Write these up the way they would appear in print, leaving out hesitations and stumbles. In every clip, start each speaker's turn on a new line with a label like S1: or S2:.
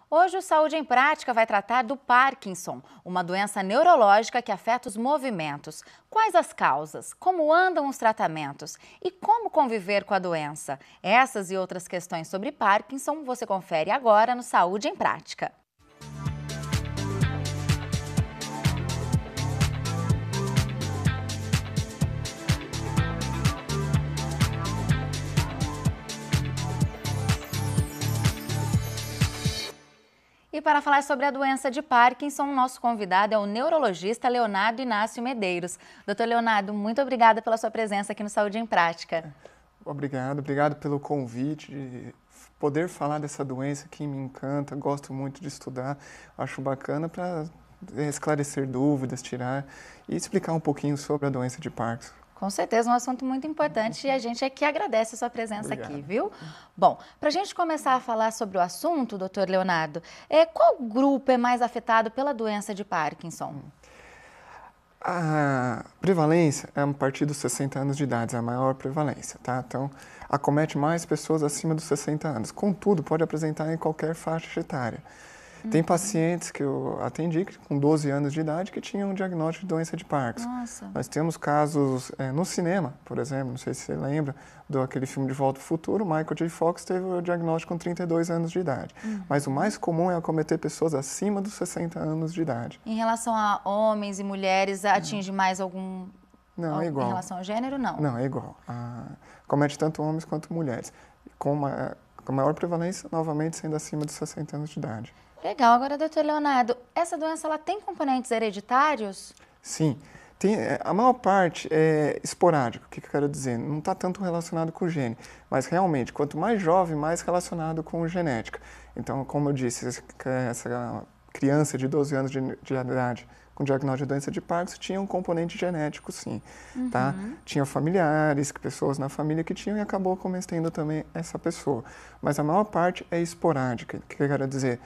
S1: Hoje o Saúde em Prática vai tratar do Parkinson, uma doença neurológica que afeta os movimentos. Quais as causas? Como andam os tratamentos? E como conviver com a doença? Essas e outras questões sobre Parkinson você confere agora no Saúde em Prática. E para falar sobre a doença de Parkinson, nosso convidado é o neurologista Leonardo Inácio Medeiros. Doutor Leonardo, muito obrigada pela sua presença aqui no Saúde em Prática.
S2: Obrigado pelo convite de poder falar dessa doença que me encanta, gosto muito de estudar, acho bacana para esclarecer dúvidas, tirar e explicar um pouquinho sobre a doença de Parkinson.
S1: Com certeza, um assunto muito importante e a gente é que agradece a sua presença aqui, viu? Bom, para a gente começar a falar sobre o assunto, doutor Leonardo, qual grupo é mais afetado pela doença de Parkinson?
S2: A prevalência é a partir dos 60 anos de idade, é a maior prevalência, tá? Então, acomete mais pessoas acima dos 60 anos. Contudo, pode apresentar em qualquer faixa etária. Tem pacientes que eu atendi com 12 anos de idade que tinham um diagnóstico de doença de Parkinson.
S1: Nossa.
S2: Nós temos casos no cinema, por exemplo, não sei se você lembra, aquele filme De Volta ao Futuro, Michael J. Fox teve o diagnóstico com 32 anos de idade. Mas o mais comum é acometer pessoas acima dos 60 anos de idade.
S1: Em relação a homens e mulheres, atinge mais algum...
S2: Não, é igual.
S1: Em relação ao gênero, não?
S2: Não, é igual. Comete tanto homens quanto mulheres. Com maior prevalência, novamente, sendo acima dos 60 anos de idade.
S1: Legal. Agora, doutor Leonardo, essa doença ela tem componentes hereditários?
S2: Sim. A maior parte é esporádico. O que eu quero dizer? Não está tanto relacionado com o gene, mas realmente, quanto mais jovem, mais relacionado com genética. Então, como eu disse, essa criança de 12 anos de idade com diagnóstico de doença de Parkinson tinha um componente genético, sim. Tá? Tinha familiares, pessoas na família que tinham e acabou cometendo também essa pessoa. Mas a maior parte é esporádica. O que eu quero dizer?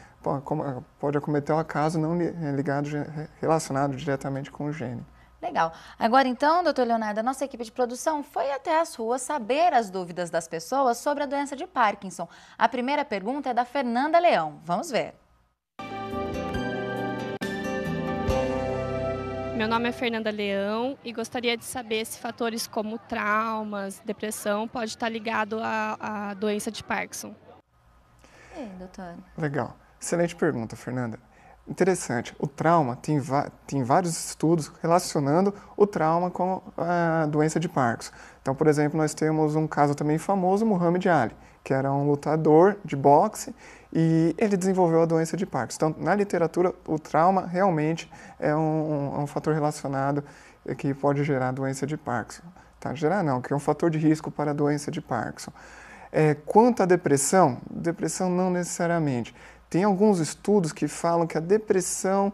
S2: Pode acometer um acaso não relacionado diretamente com o gene.
S1: Legal. Agora então, doutor Leonardo, a nossa equipe de produção foi até as ruas saber as dúvidas das pessoas sobre a doença de Parkinson. A primeira pergunta é da Fernanda Leão. Vamos ver.
S3: Meu nome é Fernanda Leão e gostaria de saber se fatores como traumas, depressão pode estar ligado à doença de Parkinson.
S1: Doutor.
S2: Legal. Excelente pergunta, Fernanda. Interessante. O trauma, tem vários estudos relacionando o trauma com a doença de Parkinson. Então, por exemplo, nós temos um caso também famoso, Muhammad Ali, que era um lutador de boxe e ele desenvolveu a doença de Parkinson. Então, na literatura, o trauma realmente é um fator relacionado que pode gerar a doença de Parkinson. Tá? Gerar não, que é um fator de risco para a doença de Parkinson. Quanto à depressão não necessariamente. Tem alguns estudos que falam que a depressão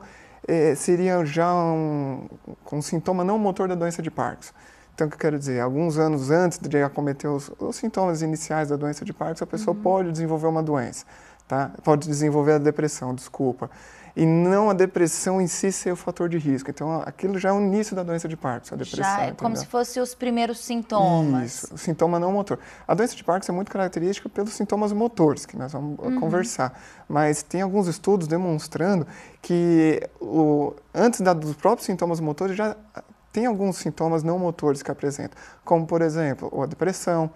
S2: seria já um sintoma não motor da doença de Parkinson. Então, o que eu quero dizer? Alguns anos antes de acometer os sintomas iniciais da doença de Parkinson, a pessoa pode desenvolver uma doença, tá? Pode desenvolver a depressão, desculpa. E não a depressão em si ser o fator de risco. Então, aquilo já é o início da doença de Parkinson, a depressão.
S1: Já é como se fossem os primeiros sintomas.
S2: Isso, o sintoma não motor. A doença de Parkinson é muito característica pelos sintomas motores, que nós vamos conversar. Mas tem alguns estudos demonstrando que antes dos próprios sintomas motores já tem alguns sintomas não motores que apresentam, como, por exemplo, a depressão,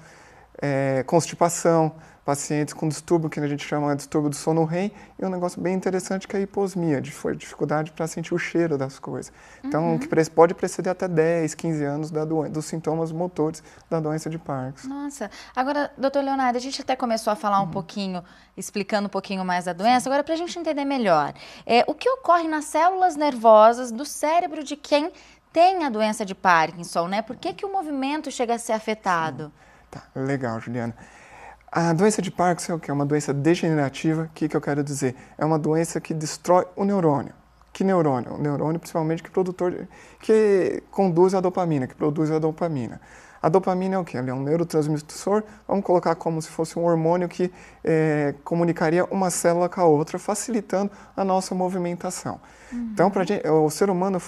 S2: constipação, pacientes com distúrbio, que a gente chama de distúrbio do sono REM, e um negócio bem interessante que é a hiposmia, dificuldade para sentir o cheiro das coisas. Então, que pode preceder até 10, 15 anos dos sintomas motores da doença de Parkinson.
S1: Nossa. Agora, doutor Leonardo, a gente até começou a falar um pouquinho, explicando um pouquinho mais da doença. Agora, para a gente entender melhor, o que ocorre nas células nervosas do cérebro de quem tem a doença de Parkinson, né? Por que o movimento chega a ser afetado?
S2: Tá, legal, Juliana. A doença de Parkinson, que é uma doença degenerativa, o que eu quero dizer? É uma doença que destrói o neurônio. Que neurônio? O neurônio, principalmente, que conduz a dopamina, que produz a dopamina. A dopamina é o quê? Ela é um neurotransmissor, vamos colocar como se fosse um hormônio que comunicaria uma célula com a outra, facilitando a nossa movimentação. Então, o ser humano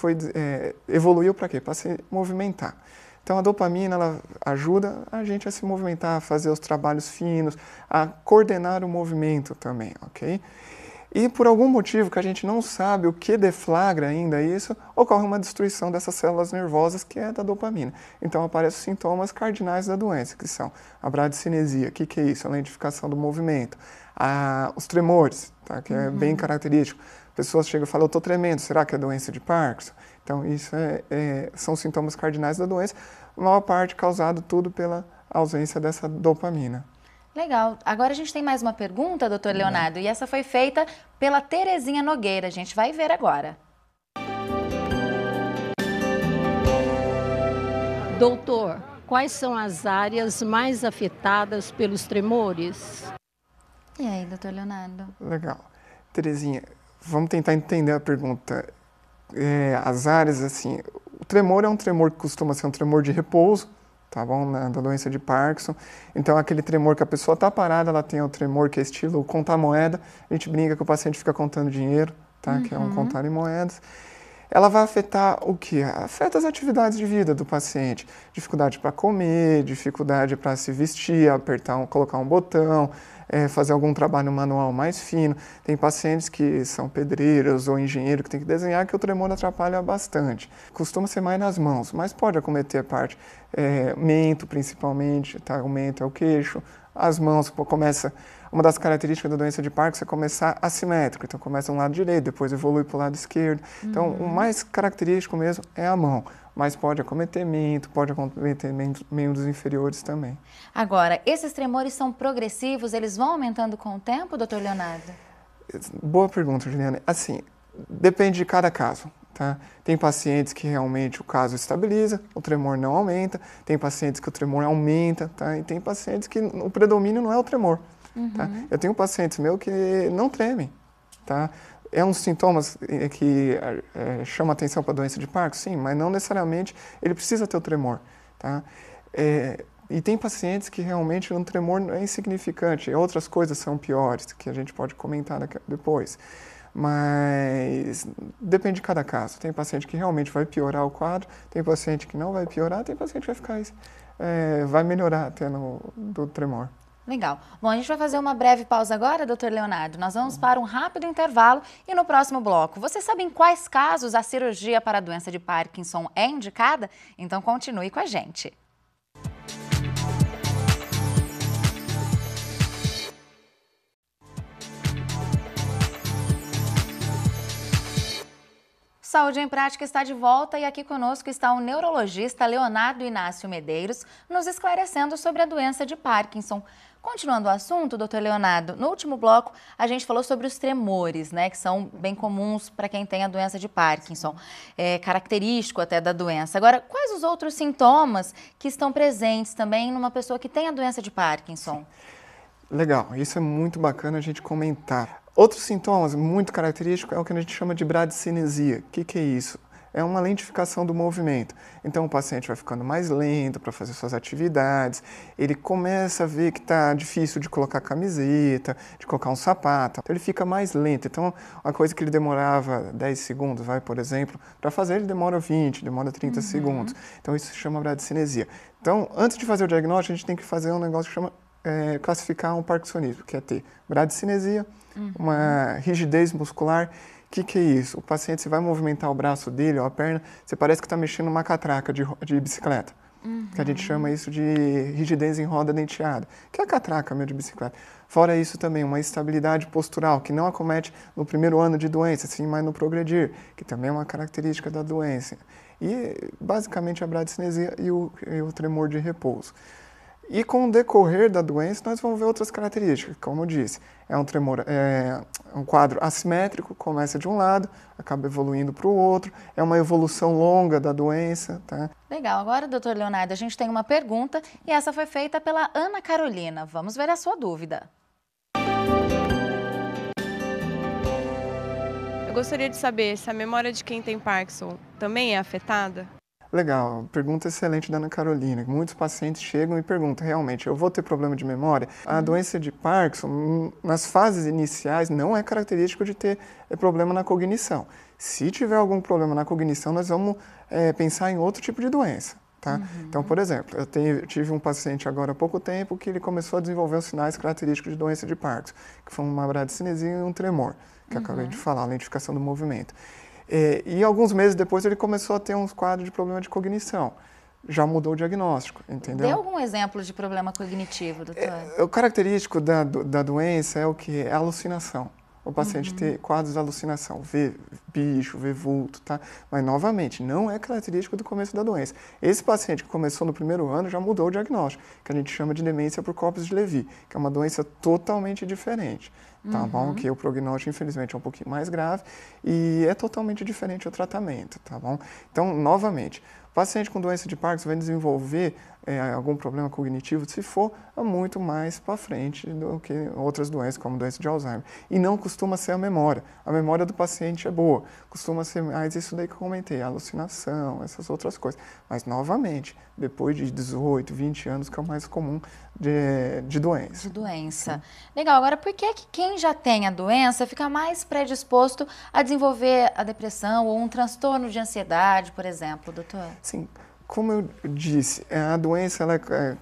S2: evoluiu para quê? Para se movimentar. Então, a dopamina ela ajuda a gente a se movimentar, a fazer os trabalhos finos, a coordenar o movimento também, ok? E por algum motivo que a gente não sabe o que deflagra ainda isso, ocorre uma destruição dessas células nervosas que é da dopamina. Então aparecem os sintomas cardinais da doença, que são a bradicinesia, o que é isso? A lentificação do movimento, os tremores, tá? Que é bem característico. Pessoas chegam e falam, eu estou tremendo, será que é doença de Parkinson? Então isso são sintomas cardinais da doença, a maior parte causado tudo pela ausência dessa dopamina.
S1: Legal. Agora a gente tem mais uma pergunta, doutor Leonardo, e essa foi feita pela Terezinha Nogueira. A gente vai ver agora.
S4: Doutor, quais são as áreas mais afetadas pelos tremores?
S1: E aí, doutor Leonardo?
S2: Legal. Terezinha, vamos tentar entender a pergunta. As áreas, assim, o tremor é um tremor que costuma ser um tremor de repouso, tá bom? Da doença de Parkinson. Então, aquele tremor que a pessoa está parada, ela tem o tremor que é estilo contar moeda. A gente brinca que o paciente fica contando dinheiro, tá? Que é um contar em moedas. Ela vai afetar o quê? Afeta as atividades de vida do paciente. Dificuldade para comer, dificuldade para se vestir, colocar um botão, fazer algum trabalho manual mais fino. Tem pacientes que são pedreiros ou engenheiro que tem que desenhar, que o tremor atrapalha bastante. Costuma ser mais nas mãos, mas pode acometer a parte mento principalmente, tá? O mento é o queixo. As mãos começa. Uma das características da doença de Parkinson é começar assimétrico, então começa no lado direito, depois evolui para o lado esquerdo. Então, o mais característico mesmo é a mão, mas pode acometer mento, pode acometer membros inferiores também.
S1: Agora, esses tremores são progressivos, eles vão aumentando com o tempo, doutor Leonardo?
S2: Boa pergunta, Juliana. Assim, depende de cada caso. Tá? Tem pacientes que realmente o caso estabiliza, o tremor não aumenta, tem pacientes que o tremor aumenta, tá? E tem pacientes que o predomínio não é o tremor. Tá? Eu tenho pacientes meus que não tremem. Tá? É um sintomas que chama atenção para a doença de Parkinson, sim, mas não necessariamente ele precisa ter o tremor. Tá? E tem pacientes que realmente um tremor é insignificante, outras coisas são piores, que a gente pode comentar depois. Mas depende de cada caso. Tem paciente que realmente vai piorar o quadro, tem paciente que não vai piorar, tem paciente que vai ficar vai melhorar até do tremor.
S1: Legal. Bom, a gente vai fazer uma breve pausa agora, doutor Leonardo. Nós vamos para um rápido intervalo e no próximo bloco, vocês sabem em quais casos a cirurgia para a doença de Parkinson é indicada? Então continue com a gente. Saúde em Prática está de volta e aqui conosco está o neurologista Leonardo Inácio Medeiros, nos esclarecendo sobre a doença de Parkinson. Continuando o assunto, doutor Leonardo, no último bloco a gente falou sobre os tremores, né, que são bem comuns para quem tem a doença de Parkinson, característico até da doença. Agora, quais os outros sintomas que estão presentes também numa pessoa que tem a doença de Parkinson?
S2: Legal, isso é muito bacana a gente comentar. Outros sintomas muito característicos é o que a gente chama de bradicinesia. O que é isso? É uma lentificação do movimento. Então o paciente vai ficando mais lento para fazer suas atividades, ele começa a ver que está difícil de colocar camiseta, de colocar um sapato, então ele fica mais lento. Então uma coisa que ele demorava 10 segundos, por exemplo, para fazer ele demora 20, demora 30 segundos. Então isso se chama bradicinesia. Então antes de fazer o diagnóstico a gente tem que fazer um negócio que chama classificar um parkinsonismo, que é ter bradicinesia, uma rigidez muscular. O que é isso? O paciente, você vai movimentar o braço dele ou a perna, você parece que está mexendo numa catraca de bicicleta. Que a gente chama isso de rigidez em roda denteada, que é a catraca mesmo de bicicleta. Fora isso também, uma instabilidade postural, que não acomete no primeiro ano de doença, sim, mas no progredir, que também é uma característica da doença. E basicamente a bradicinesia e o tremor de repouso. E com o decorrer da doença, nós vamos ver outras características, como eu disse. É um tremor, um quadro assimétrico, começa de um lado, acaba evoluindo para o outro, é uma evolução longa da doença. Tá?
S1: Legal, agora, doutor Leonardo, a gente tem uma pergunta e essa foi feita pela Ana Carolina. Vamos ver a sua dúvida.
S5: Eu gostaria de saber se a memória de quem tem Parkinson também é afetada?
S2: Legal, pergunta excelente da Ana Carolina. Muitos pacientes chegam e perguntam, realmente, eu vou ter problema de memória? A doença de Parkinson, nas fases iniciais, não é característico de ter problema na cognição. Se tiver algum problema na cognição, nós vamos pensar em outro tipo de doença. Tá? Então, por exemplo, eu tive um paciente agora há pouco tempo que ele começou a desenvolver os sinais característicos de doença de Parkinson, que foi uma bradicinesia e um tremor, que eu acabei de falar, a lentificação do movimento. E alguns meses depois ele começou a ter uns quadros de problema de cognição. Já mudou o diagnóstico, entendeu?
S1: Dê algum exemplo de problema cognitivo, doutor?
S2: O característico da doença é o que? É a alucinação. O paciente ter quadros de alucinação, ver bicho, ver vulto, tá? Mas, novamente, não é característico do começo da doença. Esse paciente que começou no primeiro ano já mudou o diagnóstico, que a gente chama de demência por Corpus-de-Levy, que é uma doença totalmente diferente, tá bom? Que o prognóstico, infelizmente, é um pouquinho mais grave e é totalmente diferente o tratamento, tá bom? Então, novamente, o paciente com doença de Parkinson vai desenvolver algum problema cognitivo, se for, muito mais para frente do que outras doenças, como doença de Alzheimer. E não costuma ser a memória. A memória do paciente é boa. Costuma ser mais isso daí que eu comentei, a alucinação, essas outras coisas. Mas, novamente, depois de 18, 20 anos, que é o mais comum de doença.
S1: De doença. Sim. Legal. Agora, por que quem já tem a doença fica mais predisposto a desenvolver a depressão ou um transtorno de ansiedade, por exemplo, doutor?
S2: Sim. Como eu disse, a doença ela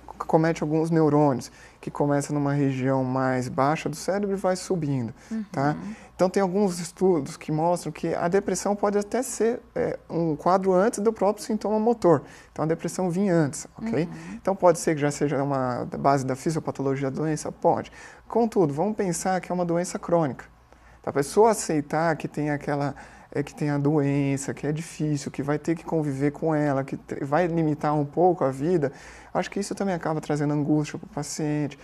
S2: comete alguns neurônios, que começa numa região mais baixa do cérebro e vai subindo, tá? Então, tem alguns estudos que mostram que a depressão pode até ser um quadro antes do próprio sintoma motor. Então, a depressão vinha antes, ok? Então, pode ser que já seja uma base da fisiopatologia da doença? Pode. Contudo, vamos pensar que é uma doença crônica. A pessoa aceitar que tem que tem a doença, que é difícil, que vai ter que conviver com ela, que vai limitar um pouco a vida, acho que isso também acaba trazendo angústia para o paciente.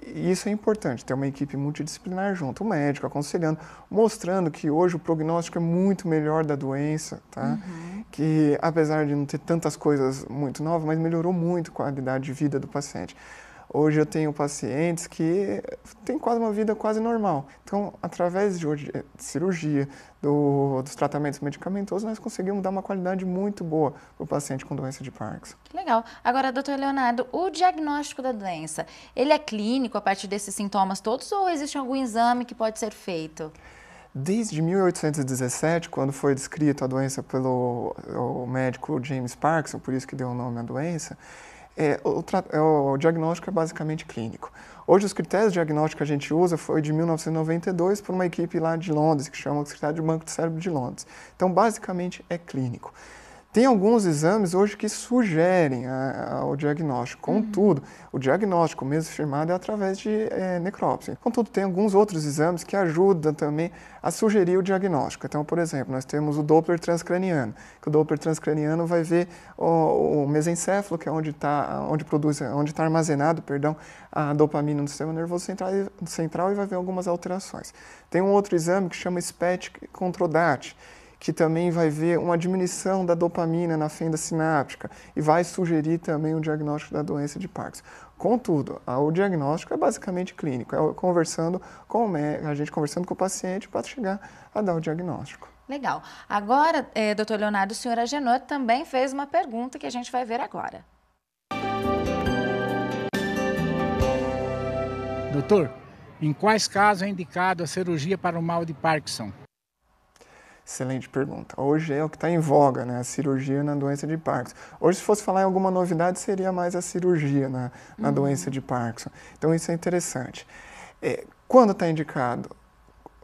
S2: E isso é importante, ter uma equipe multidisciplinar junto, o médico aconselhando, mostrando que hoje o prognóstico é muito melhor da doença, tá? Que apesar de não ter tantas coisas muito novas, mas melhorou muito a qualidade de vida do paciente. Hoje eu tenho pacientes que têm quase uma vida quase normal. Então, através de cirurgia, dos tratamentos medicamentosos, nós conseguimos dar uma qualidade muito boa para o paciente com doença de Parkinson.
S1: Que legal. Agora, doutor Leonardo, o diagnóstico da doença, ele é clínico a partir desses sintomas todos ou existe algum exame que pode ser feito?
S2: Desde 1817, quando foi descrita a doença pelo médico James Parkinson, por isso que deu o nome à doença, o diagnóstico é basicamente clínico. Hoje, os critérios diagnósticos que a gente usa foi de 1992 por uma equipe lá de Londres, que chama o Critério de Banco do Cérebro de Londres. Então, basicamente, é clínico. Tem alguns exames hoje que sugerem o diagnóstico. Contudo, o diagnóstico mesmo firmado é através de necrópsia. Contudo, tem alguns outros exames que ajudam também a sugerir o diagnóstico. Então, por exemplo, nós temos o Doppler transcraniano, que o Doppler transcraniano vai ver o mesencéfalo, que é onde está armazenado, a dopamina no sistema nervoso central e vai ver algumas alterações. Tem um outro exame que chama SPECT Controdat, que também vai ver uma diminuição da dopamina na fenda sináptica e vai sugerir também o diagnóstico da doença de Parkinson. Contudo, o diagnóstico é basicamente clínico, a gente conversando com o paciente para chegar a dar o diagnóstico.
S1: Legal. Agora, doutor Leonardo, o senhor Agenor também fez uma pergunta que a gente vai ver agora.
S6: Doutor, em quais casos é indicado a cirurgia para o mal de Parkinson?
S2: Excelente pergunta. Hoje é o que está em voga, né? A cirurgia na doença de Parkinson. Hoje, se fosse falar em alguma novidade, seria mais a cirurgia na doença de Parkinson. Então, isso é interessante. Quando está indicado?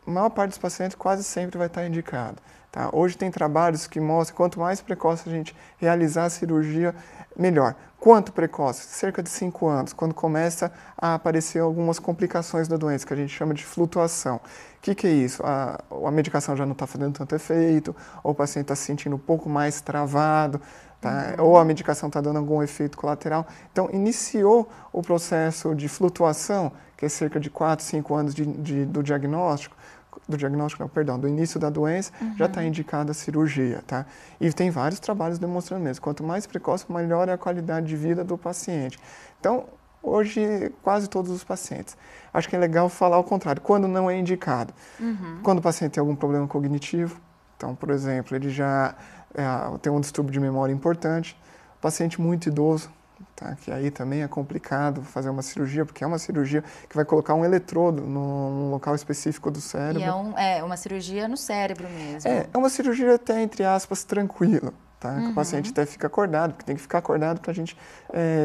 S2: A maior parte dos pacientes quase sempre vai estar indicado. Tá? Hoje tem trabalhos que mostram que quanto mais precoce a gente realizar a cirurgia, melhor. Quanto precoce? Cerca de 5 anos, quando começa a aparecer algumas complicações da doença, que a gente chama de flutuação. O que é isso? A medicação já não está fazendo tanto efeito, ou o paciente está se sentindo um pouco mais travado, tá? Ou a medicação está dando algum efeito colateral. Então, iniciou o processo de flutuação, que é cerca de 4, 5 anos do diagnóstico, do início da doença, já está indicada a cirurgia, tá? E tem vários trabalhos demonstrando mesmo, quanto mais precoce, melhor é a qualidade de vida do paciente. Então, hoje, quase todos os pacientes. Acho que é legal falar ao contrário, quando não é indicado. Quando o paciente tem algum problema cognitivo, então, por exemplo, ele já tem um distúrbio de memória importante, paciente muito idoso, tá? Que aí também é complicado fazer uma cirurgia, porque é uma cirurgia que vai colocar um eletrodo num local específico do cérebro.
S1: E é uma cirurgia no cérebro mesmo.
S2: É uma cirurgia até, entre aspas, tranquila. tá? Que o paciente até fica acordado, porque tem que ficar acordado para a gente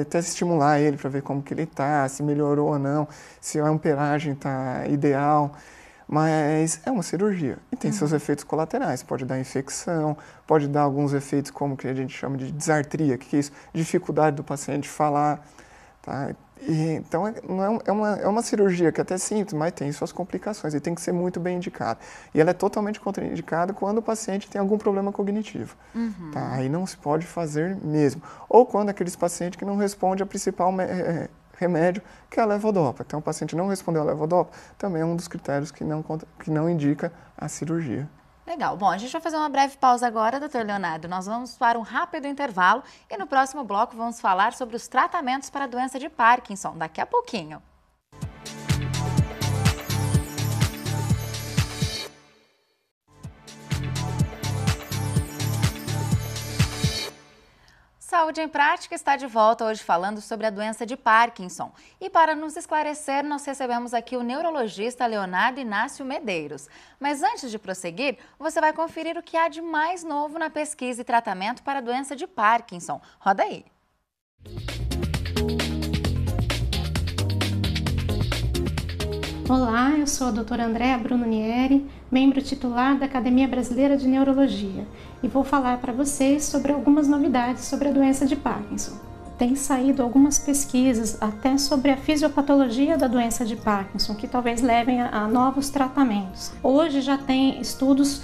S2: até estimular ele, para ver como que ele está, se melhorou ou não, se a amperagem está ideal. Mas é uma cirurgia e tem seus efeitos colaterais. Pode dar infecção, pode dar alguns efeitos como que a gente chama de disartria, que é isso? Dificuldade do paciente falar, tá? Então, é uma cirurgia que até é simples, mas tem suas complicações e tem que ser muito bem indicada. E ela é totalmente contraindicada quando o paciente tem algum problema cognitivo. Tá? Aí não se pode fazer mesmo. Ou quando aqueles pacientes que não respondem ao principal remédio, que é a levodopa. Então, o paciente não respondeu a levodopa, também é um dos critérios que não indica a cirurgia.
S1: Legal. Bom, a gente vai fazer uma breve pausa agora, doutor Leonardo. Nós vamos para um rápido intervalo e no próximo bloco vamos falar sobre os tratamentos para a doença de Parkinson, daqui a pouquinho. Saúde em Prática está de volta hoje falando sobre a doença de Parkinson. E para nos esclarecer, nós recebemos aqui o neurologista Leonardo Inácio Medeiros. Mas antes de prosseguir, você vai conferir o que há de mais novo na pesquisa e tratamento para a doença de Parkinson. Roda aí!
S7: Olá, eu sou a doutora Andréa Bruno Nieri, membro titular da Academia Brasileira de Neurologia, e vou falar para vocês sobre algumas novidades sobre a doença de Parkinson. Tem saído algumas pesquisas até sobre a fisiopatologia da doença de Parkinson, que talvez levem a novos tratamentos. Hoje já tem estudos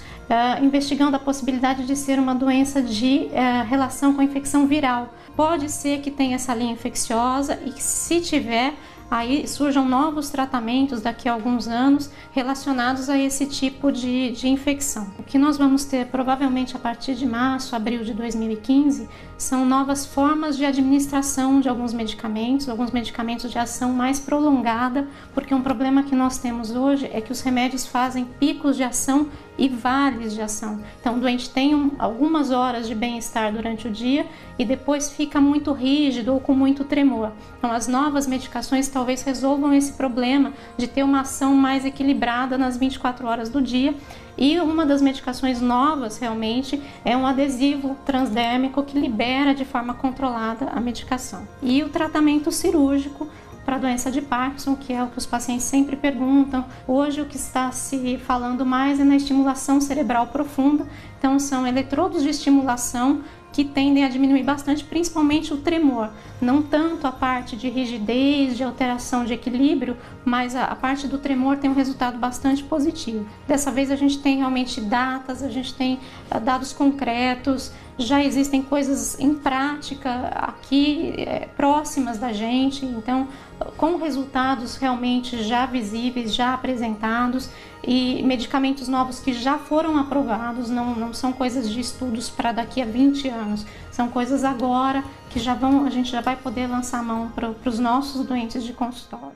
S7: investigando a possibilidade de ser uma doença de relação com a infecção viral. Pode ser que tenha essa linha infecciosa e que, se tiver, aí surjam novos tratamentos daqui a alguns anos relacionados a esse tipo de infecção. O que nós vamos ter provavelmente a partir de março, abril de 2015, são novas formas de administração de alguns medicamentos de ação mais prolongada, porque um problema que nós temos hoje é que os remédios fazem picos de ação e vales de ação. Então o doente tem algumas horas de bem-estar durante o dia e depois fica muito rígido ou com muito tremor. Então as novas medicações talvez resolvam esse problema de ter uma ação mais equilibrada nas 24 horas do dia. E uma das medicações novas realmente é um adesivo transdérmico que libera de forma controlada a medicação. E o tratamento cirúrgico para a doença de Parkinson, que é o que os pacientes sempre perguntam. Hoje o que está se falando mais é na estimulação cerebral profunda. Então são eletrodos de estimulação que tendem a diminuir bastante, principalmente o tremor. Não tanto a parte de rigidez, de alteração de equilíbrio, mas a parte do tremor tem um resultado bastante positivo. Dessa vez a gente tem realmente datas, a gente tem dados concretos, já existem coisas em prática aqui próximas da gente, então com resultados realmente já visíveis, já apresentados e medicamentos novos que já foram aprovados, não são coisas de estudos para daqui a 20 anos, são coisas agora que a gente já vai poder lançar a mão para os nossos doentes de consultório.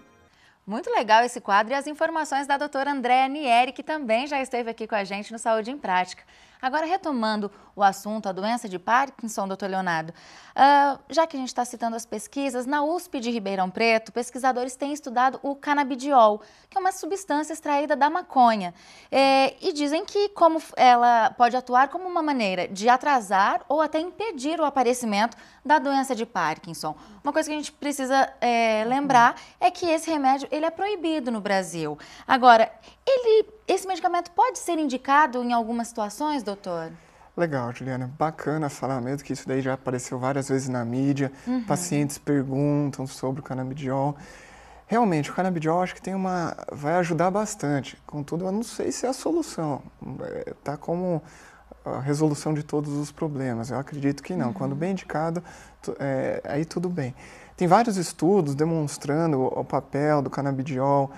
S1: Muito legal esse quadro e as informações da doutora Andréa Nieri, que também já esteve aqui com a gente no Saúde em Prática. Agora, retomando o assunto, a doença de Parkinson, doutor Leonardo, já que a gente está citando as pesquisas, na USP de Ribeirão Preto, pesquisadores têm estudado o canabidiol, que é uma substância extraída da maconha, e dizem que ela pode atuar como uma maneira de atrasar ou até impedir o aparecimento da doença de Parkinson. Uma coisa que a gente precisa lembrar é que esse remédio ele é proibido no Brasil. Agora, esse medicamento pode ser indicado em algumas situações, doutor?
S2: Legal, Juliana. Bacana falar mesmo que isso daí já apareceu várias vezes na mídia. Pacientes perguntam sobre o canabidiol. Realmente, o canabidiol acho que vai ajudar bastante. Contudo, eu não sei se é a solução. Está como a resolução de todos os problemas. Eu acredito que não. Quando bem indicado, aí tudo bem. Tem vários estudos demonstrando o papel do canabidiol,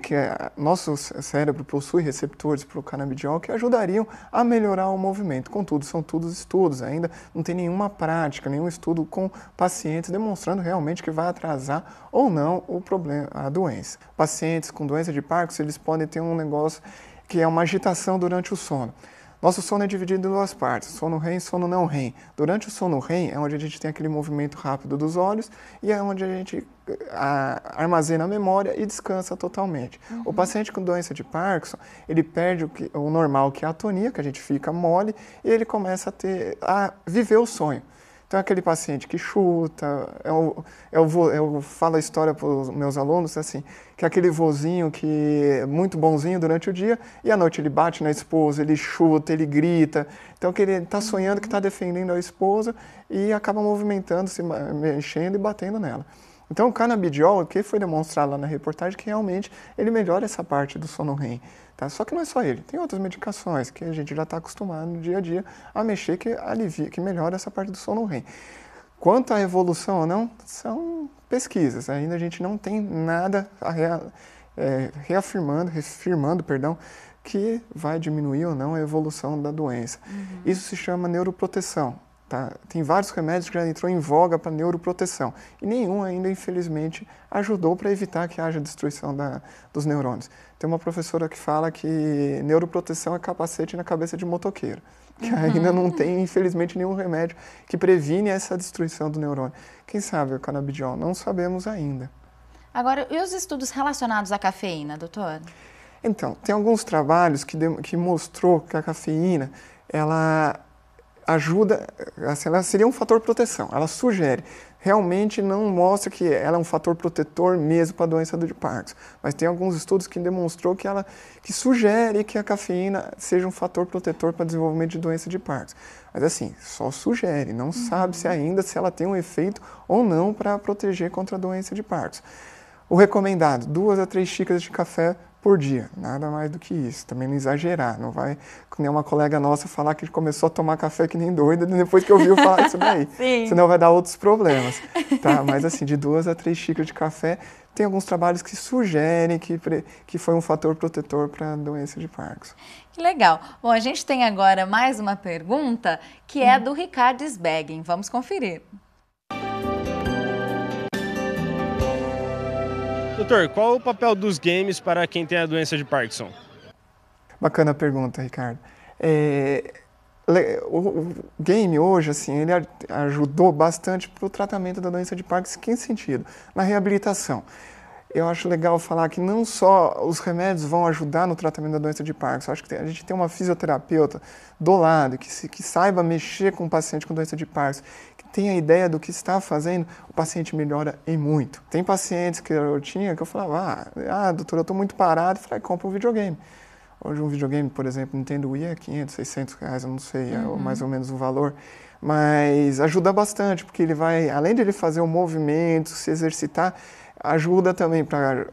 S2: que nosso cérebro possui receptores para o canabidiol que ajudariam a melhorar o movimento. Contudo, são todos estudos, ainda não tem nenhuma prática, nenhum estudo com pacientes demonstrando realmente que vai atrasar ou não o problema, a doença. Pacientes com doença de Parkinson, eles podem ter um negócio que é uma agitação durante o sono. Nosso sono é dividido em duas partes, sono REM e sono não REM. Durante o sono REM é onde a gente tem aquele movimento rápido dos olhos e é onde a gente armazena a memória e descansa totalmente. O paciente com doença de Parkinson, ele perde o normal, que é a atonia, que a gente fica mole, e ele começa a viver o sonho. Então, aquele paciente que chuta, eu falo a história para os meus alunos, assim, que é aquele vozinho que é muito bonzinho durante o dia e à noite ele bate na esposa, ele chuta, ele grita. Então, que ele está sonhando que está defendendo a esposa e acaba movimentando, se mexendo e batendo nela. Então, o canabidiol, o que foi demonstrado lá na reportagem, que realmente ele melhora essa parte do sono REM. Tá? Só que não é só ele, tem outras medicações que a gente já está acostumado no dia a dia a mexer, que alivia, que melhora essa parte do sono REM. Quanto à evolução ou não, são pesquisas, ainda a gente não tem nada reafirmando, que vai diminuir ou não a evolução da doença. Isso se chama neuroproteção. Tá? Tem vários remédios que já entrou em voga para neuroproteção e nenhum ainda, infelizmente, ajudou para evitar que haja destruição dos neurônios. Tem uma professora que fala que neuroproteção é capacete na cabeça de motoqueiro, que ainda não tem, infelizmente, nenhum remédio que previne essa destruição do neurônio. Quem sabe o canabidiol? Não sabemos ainda.
S1: Agora, e os estudos relacionados à cafeína, doutor?
S2: Então, tem alguns trabalhos que mostrou que a cafeína, ela ajuda, assim, ela seria um fator proteção, ela sugere. Realmente não mostra que ela é um fator protetor mesmo para a doença de Parkinson, mas tem alguns estudos que demonstrou que sugere que a cafeína seja um fator protetor para o desenvolvimento de doença de Parkinson. Mas assim, só sugere, não sabe-se ainda se ela tem um efeito ou não para proteger contra a doença de Parkinson. O recomendado, 2 a 3 xícaras de café por dia, nada mais do que isso, também não exagerar, não vai, como uma colega nossa falar que começou a tomar café que nem doida depois que ouviu falar isso daí, senão vai dar outros problemas, tá? Mas assim, de 2 a 3 xícaras de café, tem alguns trabalhos que sugerem que foi um fator protetor para a doença de Parkinson.
S1: Que legal. Bom, a gente tem agora mais uma pergunta, que é do Ricardo Sbeggen, vamos conferir.
S8: Doutor, qual o papel dos games para quem tem a doença de Parkinson?
S2: Bacana a pergunta, Ricardo. O game hoje, assim, ele ajudou bastante para o tratamento da doença de Parkinson. Em que sentido? Na reabilitação. Eu acho legal falar que não só os remédios vão ajudar no tratamento da doença de Parkinson, acho que a gente tem uma fisioterapeuta do lado que saiba mexer com o paciente com doença de Parkinson, que tenha a ideia do que está fazendo, o paciente melhora em muito. Tem pacientes que eu tinha que eu falava, doutor, eu estou muito parado, eu falei, compra um videogame. Hoje um videogame, por exemplo, Nintendo Wii é 500, 600 reais, eu não sei, é mais ou menos o valor, mas ajuda bastante, porque ele vai, além de ele fazer um movimento, se exercitar, ajuda também para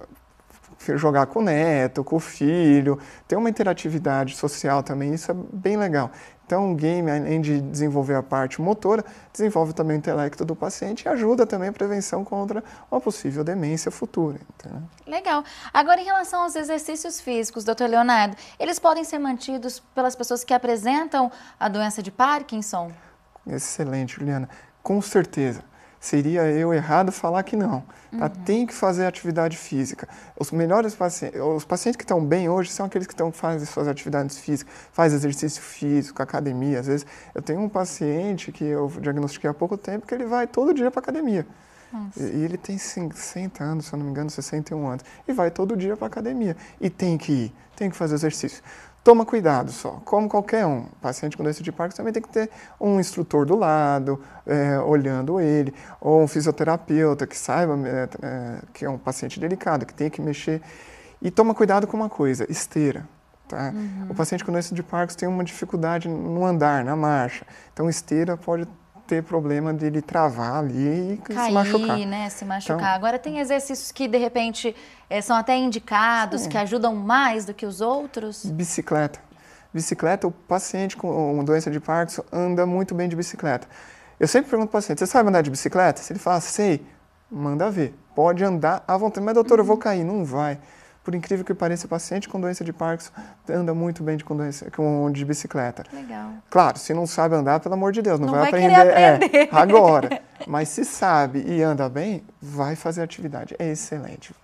S2: jogar com o neto, com o filho, ter uma interatividade social também, isso é bem legal. Então o game, além de desenvolver a parte motora, desenvolve também o intelecto do paciente e ajuda também a prevenção contra uma possível demência futura. Entendeu?
S1: Legal. Agora, em relação aos exercícios físicos, doutor Leonardo, eles podem ser mantidos pelas pessoas que apresentam a doença de Parkinson?
S2: Excelente, Juliana. Com certeza. Seria eu errado falar que não. Tá? Tem que fazer atividade física. Os melhores pacientes, os pacientes que estão bem hoje são aqueles que fazem suas atividades físicas, faz exercício físico, academia. Às vezes, eu tenho um paciente que eu diagnostiquei há pouco tempo que ele vai todo dia para academia. E ele tem 60 anos, se eu não me engano, 61 anos. E vai todo dia para academia. E tem que ir, tem que fazer exercício. Toma cuidado só, como qualquer um. Paciente com doença de Parkinson também tem que ter um instrutor do lado, olhando ele, ou um fisioterapeuta que saiba que é um paciente delicado, que tem que mexer. E toma cuidado com uma coisa, esteira. Tá? O paciente com doença de Parkinson tem uma dificuldade no andar, na marcha. Então, esteira pode ter problema de ele travar ali e se machucar.
S1: Né? Se machucar. Então, agora, tem exercícios que, de repente, são até indicados, que ajudam mais do que os outros?
S2: Bicicleta. Bicicleta, o paciente com doença de Parkinson anda muito bem de bicicleta. Eu sempre pergunto para o paciente, você sabe andar de bicicleta? Se ele fala, sei, manda ver. Pode andar à vontade. Mas, doutor, eu vou cair. Não vai. Por incrível que pareça, o paciente com doença de Parkinson anda muito bem de bicicleta.
S1: Legal.
S2: Claro, se não sabe andar, pelo amor de Deus, não vai aprender agora. Mas se sabe e anda bem, vai fazer atividade. É excelente.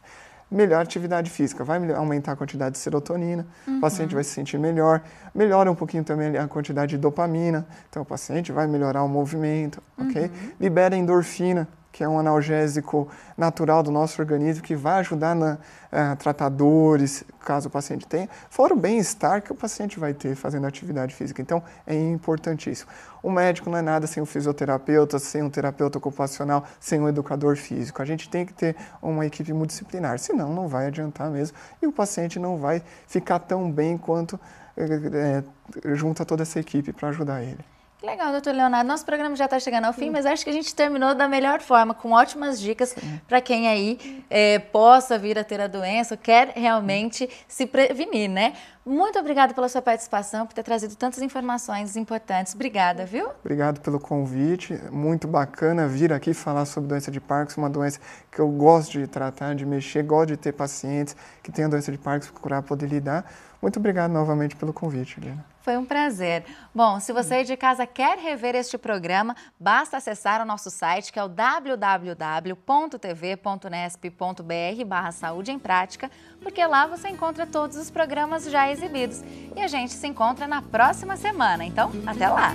S2: melhor atividade física, vai aumentar a quantidade de serotonina, o paciente vai se sentir melhor, melhora um pouquinho também a quantidade de dopamina, então o paciente vai melhorar o movimento, ok? Libera endorfina, que é um analgésico natural do nosso organismo, que vai ajudar a tratar dores, caso o paciente tenha, fora o bem-estar que o paciente vai ter fazendo atividade física. Então, é importantíssimo. O médico não é nada sem um fisioterapeuta, sem um terapeuta ocupacional, sem um educador físico. A gente tem que ter uma equipe multidisciplinar, senão não vai adiantar mesmo e o paciente não vai ficar tão bem quanto junta toda essa equipe para ajudar ele.
S1: Legal, doutor Leonardo. Nosso programa já está chegando ao fim, mas acho que a gente terminou da melhor forma, com ótimas dicas para quem aí possa vir a ter a doença, ou quer realmente se prevenir, né? Muito obrigada pela sua participação, por ter trazido tantas informações importantes. Obrigada, viu?
S2: Obrigado pelo convite. Muito bacana vir aqui falar sobre doença de Parkinson, uma doença que eu gosto de tratar, de mexer, gosto de ter pacientes que têm a doença de Parkinson, procurar poder lidar. Muito obrigado novamente pelo convite, Liana.
S1: Foi um prazer. Bom, se você de casa quer rever este programa, basta acessar o nosso site, que é o www.tv.nesp.br/saúde em prática, porque lá você encontra todos os programas já exibidos. E a gente se encontra na próxima semana. Então, até lá!